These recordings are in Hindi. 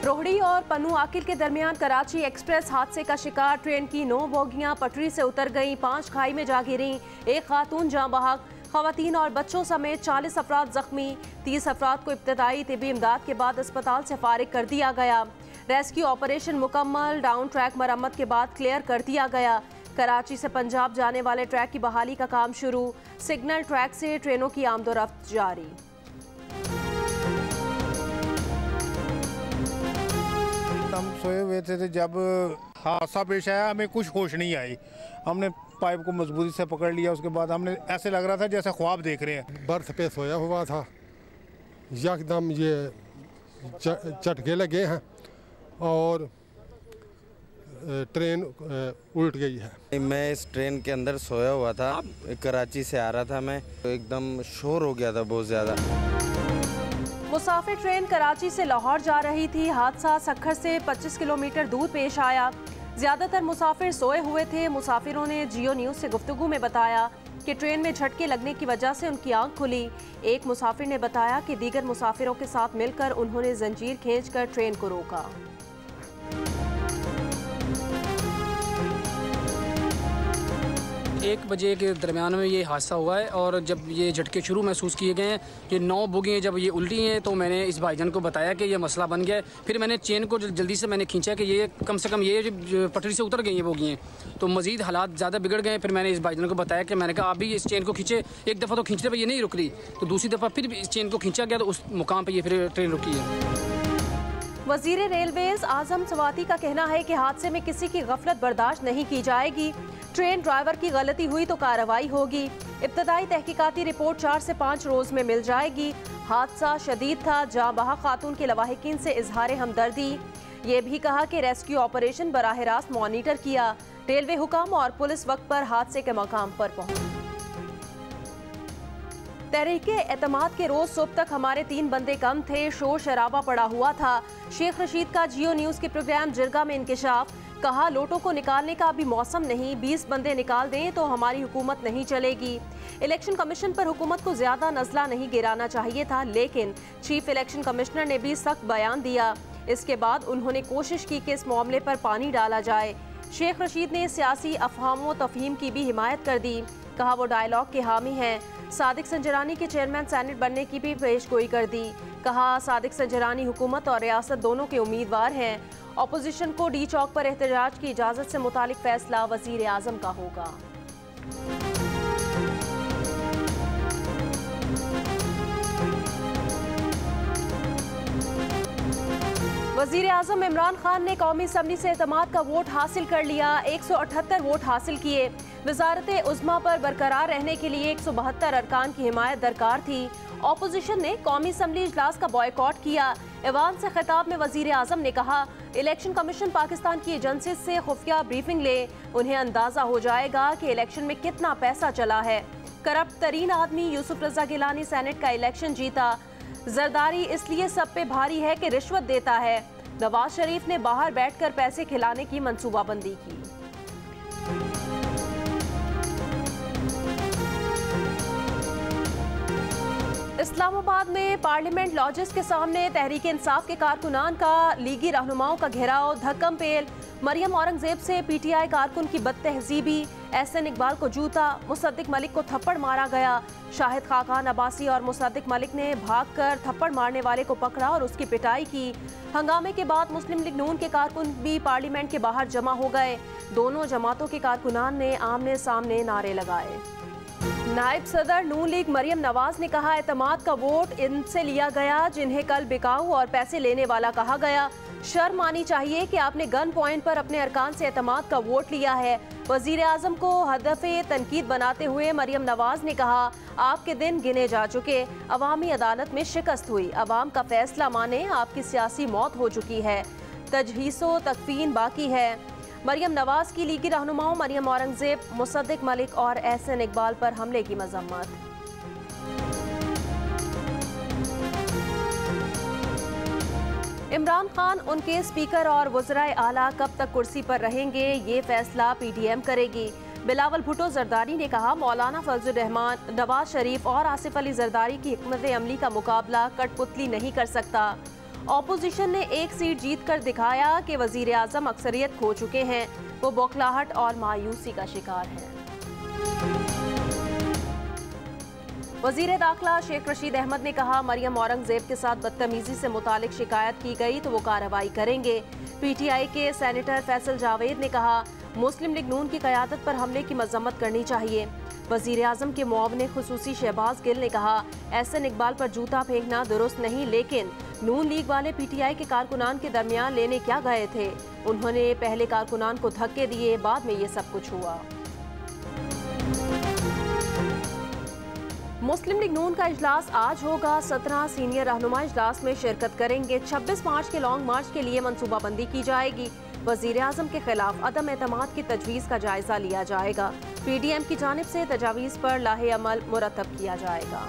रोहड़ी और पन्नू आकिल के दरमियान कराची एक्सप्रेस हादसे का शिकार। ट्रेन की 9 बोगियां पटरी से उतर गईं, 5 खाई में जा गिरीं, एक खातून जाँ बहक, खवातीन और बच्चों समेत 40 अफराद जख्मी। 30 अफराद को इब्तदाई तिबी इमदाद के बाद अस्पताल से फारिग कर दिया गया। रेस्क्यू ऑपरेशन मुकम्मल, डाउन ट्रैक मरम्मत के बाद क्लियर कर दिया गया। कराची से पंजाब जाने वाले ट्रैक की बहाली का काम शुरू, सिग्नल ट्रैक से ट्रेनों की आमदोरफ्त जारी। हम सोए हुए थे जब हादसा पेश आया, हमें कुछ होश नहीं आई। हमने पाइप को मजबूती से पकड़ लिया, उसके बाद हमने ऐसे लग रहा था जैसे ख्वाब देख रहे हैं। बर्थ पे सोया हुआ था, यकदम ये झटके लगे हैं और ट्रेन उल्ट गई है। मैं इस ट्रेन के अंदर सोया हुआ था, कराची से आ रहा था मैं, तो एकदम शोर हो गया था बहुत ज़्यादा। मुसाफिर ट्रेन कराची से लाहौर जा रही थी। हादसा सक्खर से 25 किलोमीटर दूर पेश आया। ज़्यादातर मुसाफिर सोए हुए थे। मुसाफिरों ने जियो न्यूज़ से गुफ्तगू में बताया कि ट्रेन में झटके लगने की वजह से उनकी आंख खुली। एक मुसाफिर ने बताया कि दीगर मुसाफिरों के साथ मिलकर उन्होंने जंजीर खींचकर ट्रेन को रोका। 1 बजे के दरमियान में ये हादसा हुआ है और जब ये झटके शुरू महसूस किए गए हैं, ये 9 बोगियाँ जब ये उल्टी हैं तो मैंने इस भाईजान को बताया कि ये मसला बन गया है। फिर मैंने चेन को जल्दी से मैंने खींचा कि ये कम से कम ये पटरी से उतर गई हैं बोगियाँ, तो मज़ीद हालात ज़्यादा बिगड़ गए। फिर मैंने इस भाईजान को बताया कि मैंने कहा आप भी इस चेन को खींचे। एक दफ़ा तो खींचने पर ये नहीं रुक रही, तो दूसरी दफ़ा फिर इस चेन को खींचा गया तो उस मुकाम पर ये फिर ट्रेन रुकी है। वज़ीर रेलवेज़ आज़म सवाती का कहना है कि हादसे में किसी की गफलत बर्दाश्त नहीं की जाएगी। ट्रेन ड्राइवर की गलती हुई तो कार्रवाई होगी। इब्तदाई तहकीकाती रिपोर्ट 4 से 5 रोज में मिल जाएगी। हादसा शदीद था। जाँ बहक खातून के लवाहिकीन से इजहार हमदर्दी। ये भी कहा कि रेस्क्यू ऑपरेशन बराह रास्त मॉनिटर किया। रेलवे हुकाम और पुलिस वक्त पर हादसे के मकाम पर पहुंची। तहरीके एतमाद के रोज सुबह तक हमारे 3 बंदे कम थे, शोर शराबा पड़ा हुआ था। शेख रशीद का जियो न्यूज़ के प्रोग्राम जिरगा में इंकिशाफ। कहा लोटों को निकालने का अभी मौसम नहीं, 20 बंदे निकाल दें तो हमारी हुकूमत नहीं चलेगी। इलेक्शन कमीशन पर हुकूमत को ज्यादा नजला नहीं गिराना चाहिए था, लेकिन चीफ इलेक्शन कमिश्नर ने भी सख्त बयान दिया। इसके बाद उन्होंने कोशिश की कि इस मामले पर पानी डाला जाए। शेख रशीद ने सियासी अफहाम व तफहीम की भी हिमायत कर दी। कहा वो डायलॉग के हामी हैं। सादिक संजरानी के चेयरमैन सेनेट बनने की भी पेशगोई कर दी। कहा सादिक संजरानी हुकूमत और रियासत दोनों के उम्मीदवार हैं। अपोजिशन को डी चौक पर एहतजाज की इजाज़त से मुतालिक फैसला वज़ीर आज़म का होगा। वज़ीर आज़म इमरान खान ने कौमी असम्बली से एतमाद का वोट हासिल कर लिया। 178 वोट हासिल किए। वज़ारत उज़्मा पर बरकरार रहने के लिए 172 अरकान की हिमायत दरकार थी। ऑपोजिशन ने कौमी असम्बली इजलास का बॉयकॉट किया। ऐवान से खिताब में वज़ीर आज़म ने कहा इलेक्शन कमीशन पाकिस्तान की एजेंसी से खुफिया ब्रीफिंग ले, उन्हें अंदाज़ा हो जाएगा कि इलेक्शन में कितना पैसा चला है। करप्ट तरीन आदमी यूसुफ रजा गिलानी सेनेट का इलेक्शन जीता। जरदारी इसलिए सब पे भारी है कि रिश्वत देता है। नवाज शरीफ ने बाहर बैठकर पैसे खिलाने की मंसूबाबंदी की। इस्लामाबाद में पार्लियामेंट लॉजेस के सामने तहरीक इंसाफ के कारकुनान का लीगी रहनुमाओं का घेराव, धक्कम पेल। मरियम औरंगजेब से पीटीआई कारकुन की बदतहजीबी। एहसन इकबाल को जूता, मुसद्दिक मलिक को थप्पड़ मारा गया। शाहिद खाकान अब्बासी और मुसद्दिक मलिक ने भागकर थप्पड़ मारने वाले को पकड़ा और उसकी पिटाई की। हंगामे के बाद मुस्लिम लीग नून के कारकुन भी पार्लियामेंट के बाहर जमा हो गए। दोनों जमातों के कारकुनान ने आमने सामने नारे लगाए। नायब सदर नून लीग मरियम नवाज ने कहा एतमाद का वोट इनसे लिया गया जिन्हें कल बिकाऊ और पैसे लेने वाला कहा गया। शर्म आनी चाहिए कि आपने गन पॉइंट पर अपने अरकान से एतमाद का वोट लिया है। वजीर आजम को हदफ़े तनकीद बनाते हुए मरियम नवाज ने कहा आपके दिन गिने जा चुके। अवामी अदालत में शिकस्त हुई, अवाम का फैसला माने, आपकी सियासी मौत हो चुकी है, तजहीसो तकफीन बाकी है। मरियम नवाज की लीगी रहनुमाओं मरियम औरंगजेब, मुसद्दिक मलिक और एहसन इकबाल पर हमले की मजम्मत। इमरान खान उनके स्पीकर और वज़राए आला कब तक कुर्सी पर रहेंगे, ये फैसला पीडीएम करेगी। बिलावल भुट्टो जरदारी ने कहा मौलाना फजलुर रहमान, नवाज शरीफ और आसिफ अली जरदारी की हिकमत अमली का मुकाबला कठपुतली नहीं कर सकता। ऑपोजिशन ने एक सीट जीतकर दिखाया कि वजीर आजम अक्सरियत खो चुके हैं, वो बौखलाहट और मायूसी का शिकार हैं। वजीर दाखिला शेख रशीद अहमद ने कहा, मरियम औरंगजेब के साथ बदतमीजी से मुतालिक शिकायत की गई तो वो कार्रवाई करेंगे। पीटीआई के सेनेटर फैसल जावेद ने कहा, मुस्लिम लीग नून की क़यादत पर हमले की मजम्मत करनी चाहिए। वजीर आजम के मुआविन खुसूसी शहबाज गिल ने कहा, एहसन इकबाल पर जूता फेंकना दुरुस्त नहीं, लेकिन नून लीग वाले पीटीआई के कारकुनान के दरमियान लेने क्या गए थे? उन्होंने पहले कारकुनान को धक्के दिए, बाद में ये सब कुछ हुआ। मुस्लिम लीग नून का इजलास आज होगा। 17 सीनियर रहनुमा इजलास में शिरकत करेंगे। 26 मार्च के लॉन्ग मार्च के लिए मनसूबाबंदी की जाएगी। वजीर आजम के खिलाफ अदम एतमाद की तजवीज़ का जायजा लिया जाएगा। पीडीएम की जानिब से तजावीज़ पर लाहे अमल मुरतब किया जाएगा।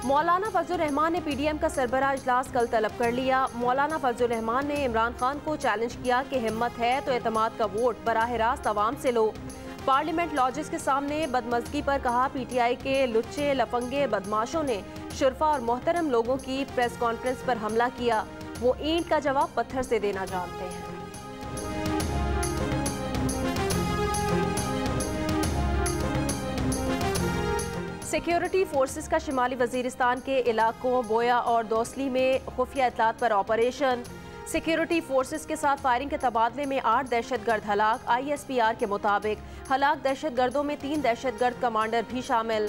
मौलाना फजल रहमान ने पीडीएम का सरबराह इजलास कल तलब कर लिया। मौलाना फजल रहमान ने इमरान खान को चैलेंज किया कि हिम्मत है तो एतमाद का वोट बराह रास्त अवाम से लो। पार्लियामेंट लॉजिस के सामने बदमज़गी पर कहा, पीटीआई के लुच्चे लफंगे बदमाशों ने शुरफा और मोहतरम लोगों की प्रेस कॉन्फ्रेंस पर हमला किया। वो ईंट का जवाब पत्थर से देना जानते हैं। सिक्योरिटी फोर्सेस का शिमाली वजीरिस्तान के इलाकों बोया और दोसली में खुफिया इतलात पर ऑपरेशन। सिक्योरिटी फोर्सेस के साथ फायरिंग के तबादले में 8 दहशतगर्द हलाक। ISPR के मुताबिक हलाक दहशतगर्दों में 3 दहशतगर्द कमांडर भी शामिल।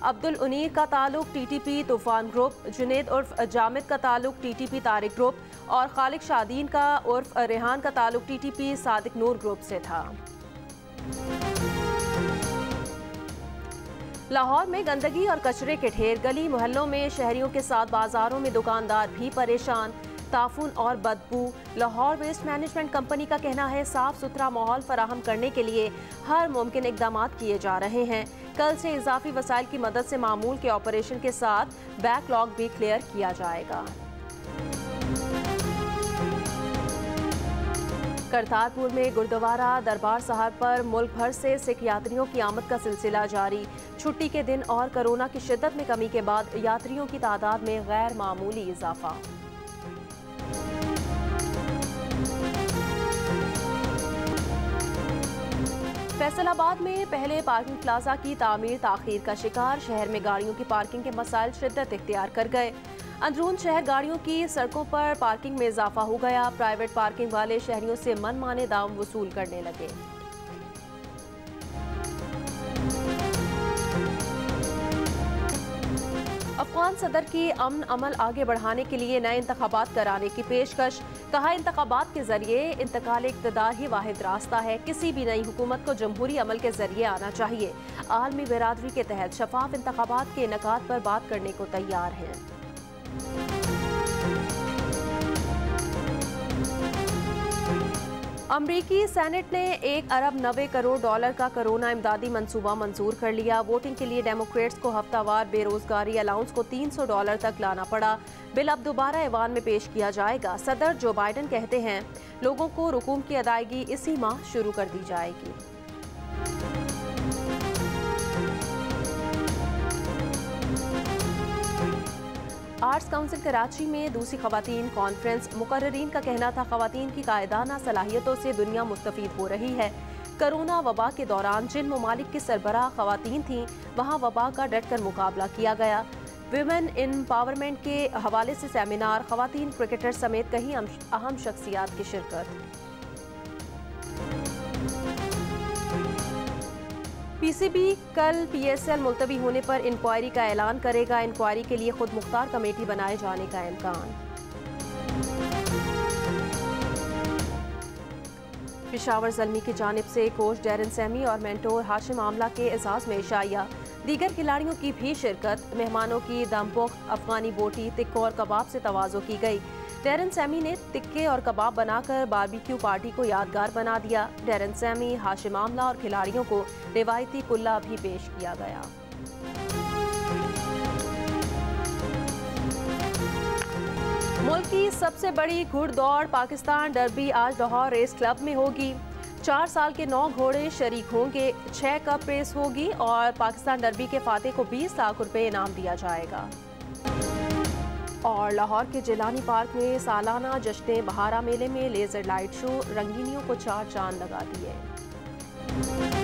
अब्दुल उनीर का ताल्लुक TTP तूफान ग्रुप, जुनेद उर्फ जामिद का ताल्लुक TTP तारिक ग्रुप और खालिक शादीन का उर्फ रेहान का ताल्लुक TTP सादिक नूर ग्रुप से था। लाहौर में गंदगी और कचरे के ढेर, गली मोहल्लों में शहरियों के साथ बाजारों में दुकानदार भी परेशान। ताफून और बदबू। लाहौर वेस्ट मैनेजमेंट कंपनी का कहना है, साफ सुथरा माहौल फराहम करने के लिए हर मुमकिन इकदाम किए जा रहे हैं। कल से इजाफी वसाइल की मदद से मामूल के ऑपरेशन के साथ बैकलॉग भी क्लियर किया जाएगा। करतारपुर में गुरुद्वारा दरबार साहब पर मुल्क भर से सिख यात्रियों की आमद का सिलसिला जारी। छुट्टी के दिन और कोरोना की शिद्दत में कमी के बाद यात्रियों की तादाद में गैर मामूली इजाफा। फैसलाबाद में पहले पार्किंग प्लाजा की तामीर ताखीर का शिकार। शहर में गाड़ियों की पार्किंग के मसाइल शिद्दत इख्तियार कर गए। अंदरून शहर गाड़ियों की सड़कों पर पार्किंग में इजाफा हो गया। प्राइवेट पार्किंग वाले शहरियों से मनमाने दाम वसूल करने लगे। अफगान सदर की अमन अमल आगे बढ़ाने के लिए नए इंतखाबात कराने की पेशकश। कहा, इंतखाबात के जरिए इंतकाल इक़्तिदार ही वाहिद रास्ता है। किसी भी नई हुकूमत को जमहूरी अमल के जरिए आना चाहिए। आलमी बिरादरी के तहत शफाफ इंतखाबात के इनेकाद पर बात करने को तैयार हैं। अमरीकी सेनेट ने $1 अरब 90 करोड़ का कोरोना इमदादी मंसूबा मंजूर कर लिया। वोटिंग के लिए डेमोक्रेट्स को हफ्तावार बेरोजगारी अलाउंस को $300 तक लाना पड़ा। बिल अब दोबारा ऐवान में पेश किया जाएगा। सदर जो बाइडन कहते हैं, लोगों को रकूम की अदायगी इसी माह शुरू कर दी जाएगी। आर्ट्स काउंसिल कराची में दूसरी खवातीन कॉन्फ्रेंस। मुकर्ररीन का कहना था, खवातीन की कायदाना सलाहियतों से दुनिया मुस्तफीद हो रही है। कोरोना वबा के दौरान जिन ममालिक की सरबराह खवातीन थीं, वहाँ वबा का डटकर मुकाबला किया गया। विमेन एम्पावरमेंट के हवाले से सेमिनार, खवातीन क्रिकेटर समेत कई अहम शख्सियात की शिरकत। पीसीबी कल PSL मुलतवी होने पर इंक्वायरी का ऐलान करेगा। इंक्वायरी के लिए खुद मुख्तार कमेटी बनाए जाने का इम्कान। पेशावर ज़ल्मी की जानिब से कोच डैरन सैमी और मेंटोर हाशिम आमला के एजाज़ में इशाइया। दीगर खिलाड़ियों की भी शिरकत। मेहमानों की दमपुख्त अफगानी बोटी, तिक्को और कबाब से तवाज़ो की गई। डैरन सैमी ने तिक्के और कबाब बनाकर बारबेक्यू पार्टी को यादगार बना दिया। डैरन सैमी, हाशिम आमला और खिलाड़ियों को रिवायती कुल्ला भी पेश किया गया। मुल्क की सबसे बड़ी घुड़दौड़ पाकिस्तान डर्बी आज लाहौर रेस क्लब में होगी। 4 साल के 9 घोड़े शरीक होंगे। 6 कप रेस होगी और पाकिस्तान डर्बी के फातेह को 20 लाख रुपए इनाम दिया जाएगा। और लाहौर के जिलानी पार्क में सालाना जश्न बहारा मेले में लेजर लाइट शो रंगीनियों को 4 चांद लगा दिए।